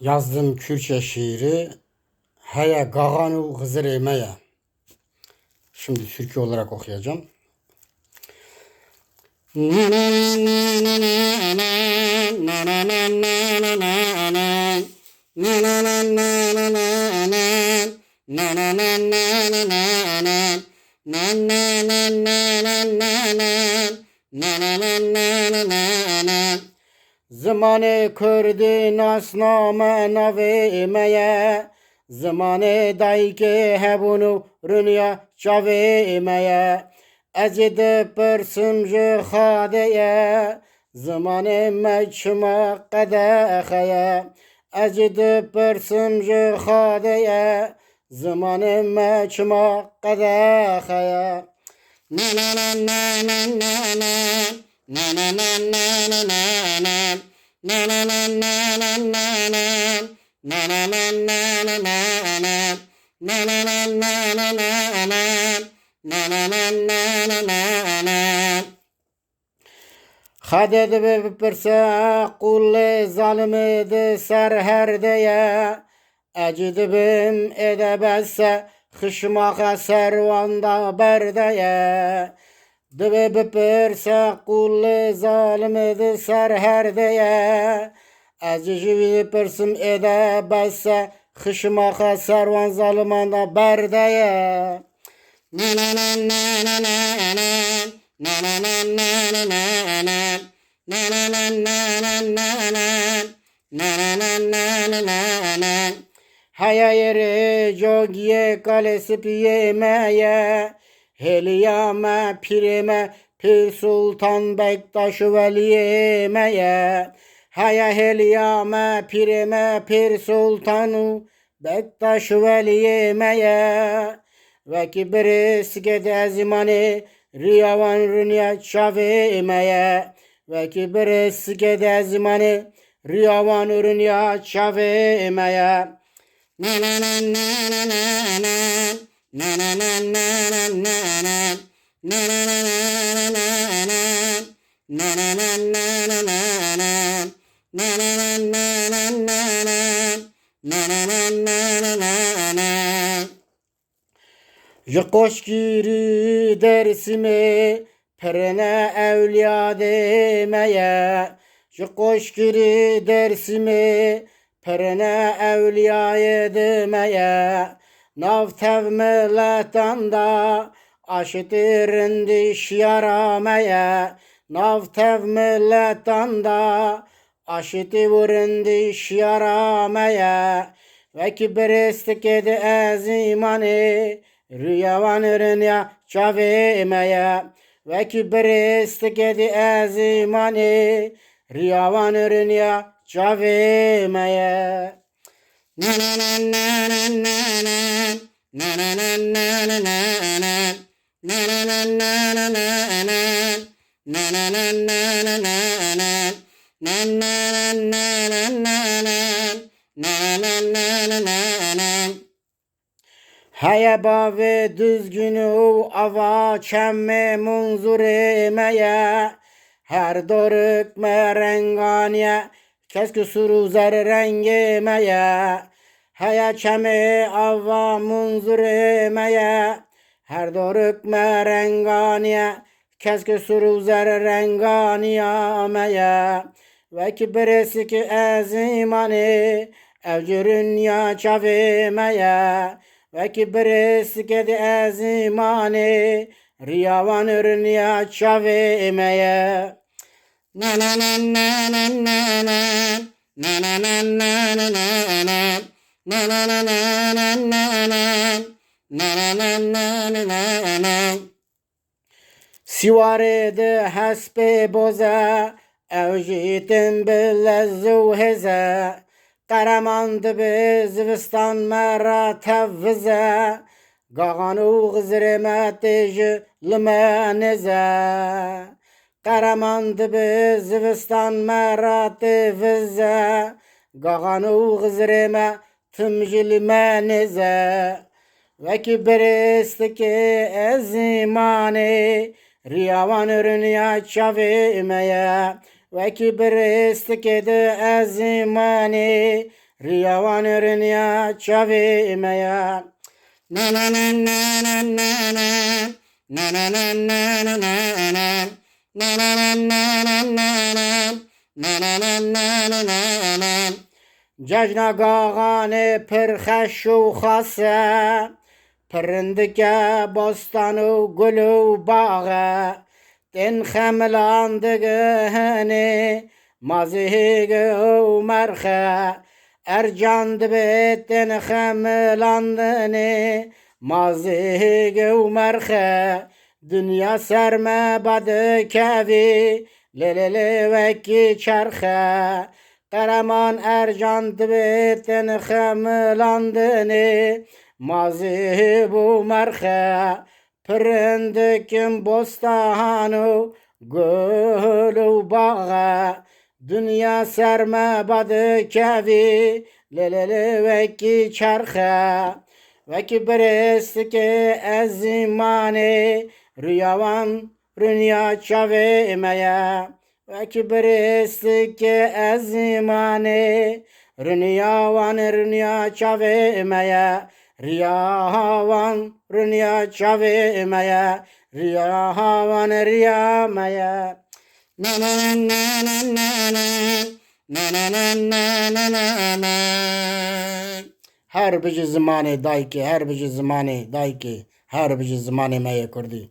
Yazdım Kürtçe şiiri Heye Gaganu Hızır Emeye. Şimdi türkü olarak okuyacağım. Zamanı kurdi nasname navimeye, zamanı dayke hebunu rünya çavimeye, ecid pırsım jı khadeye, zamanı meçma kadeheye, ecid pırsım jı khadeye, zamanı meçma kadeheye. Na na na na na na na. Na na na na na na na. Na na na na na na na. Na na na na na na na. Na na na na na na na. Na na na na na na na. Hadet be persa kulle zalmede serherdeye. Ecidibim edebesse Xışmağa servanda berdeye. Dibe bipirse kulli zalimidi serherdeye. Ecijivi pirsim edebesse Xışmağa servan zalimanda berdeye. Na na na na na na na. Na na na na na na na. Na na na na na na na. Na na na na na na na. Haya yere jogiye kalesi piyemeye, heliyame pireme Pir Sultan Bektaş veliyemeye. Haya heliyame pireme Pir Sultanu Bektaş veliyemeye. Ve ki birisi gede zimani riyavan rünya çavemeye. Ve ki birisi gede zimani riyavan rünya çavemeye. Na na na na na na na. Na na na na na na na. Na na na na na na. Na na na na na na. Na na na na na na. Na na na na na na. Jikoş giri dersime perene evliya demeye. Jikoş giri dersime perene evliya demeye. Nav tev milletten da aşitirin diş yaramaya. Nav tev milletten da aşitirin diş yaramaya. Ve ki biristik edi ezimani Rüyavan rünya çavemeye. Ve ki biristik edi ezimani Rüyavan rünya çavemeye. Na na na na na na na. Na na na na na na na. Na na na na na na na. Na na na na na na na. Na na na na na na na. Na na na na na na. Heye bave düzgünü ava çemme munzur emeye. Her doruk merenganiye keski suru zer rengemeye. Heye çemme ava munzur emeye. Her doruk merenganiye keski suru zer renganiyameye. Ve ki birisi ki ezimani evcürün ya çavemeye. Ve ki birisi kedi ezimani riyavan ürün ya çavemeye. Na na na na na na na. Na na na na na na na. Na na na na na na na. Na na na na na na. Sivare de hasbe boza evjitin billezzu heze. Qaramand be zivistan mera tevze. Gaganu gızreme tej limeneze. Qaramand be zivistan mera tevze. Gaganu gızreme tımjil meneze. Ve ki biristiki ezimani riyavan rünya çavemeye. Ve ki biristiki de ezimani Riyavan rünya çavi meye. Na na na na na na na. Na na na na na na na. Na na na na na na na. Na na na na na na na. Cajna gağane pırxeş u xase. Pırındike bostanı gülü bağı. Den xemlandığını mazihge u merxe. Ercan dibeten xemlandığını mazihge u merxe. Dünya serme badı kevi lelele veki çarxe. Karaman Ercan dibeten xemlandığını mazi bu merxe. Pırındıkım bostanı gülü bağı. Dünya serme badı kevi lelele veki çarxe. Veki berestike ezimane rüyavan rünya çavemeye. Veki berestike ezimane rünyavan rünya çavemeye. Riyavan rünya çavemeye. Riyavan riyameye. Na na na na na na. Na na na na na na na. Her bir zamanı dayki, her bir zamanı dayki, her bir zamanı meye kurdi.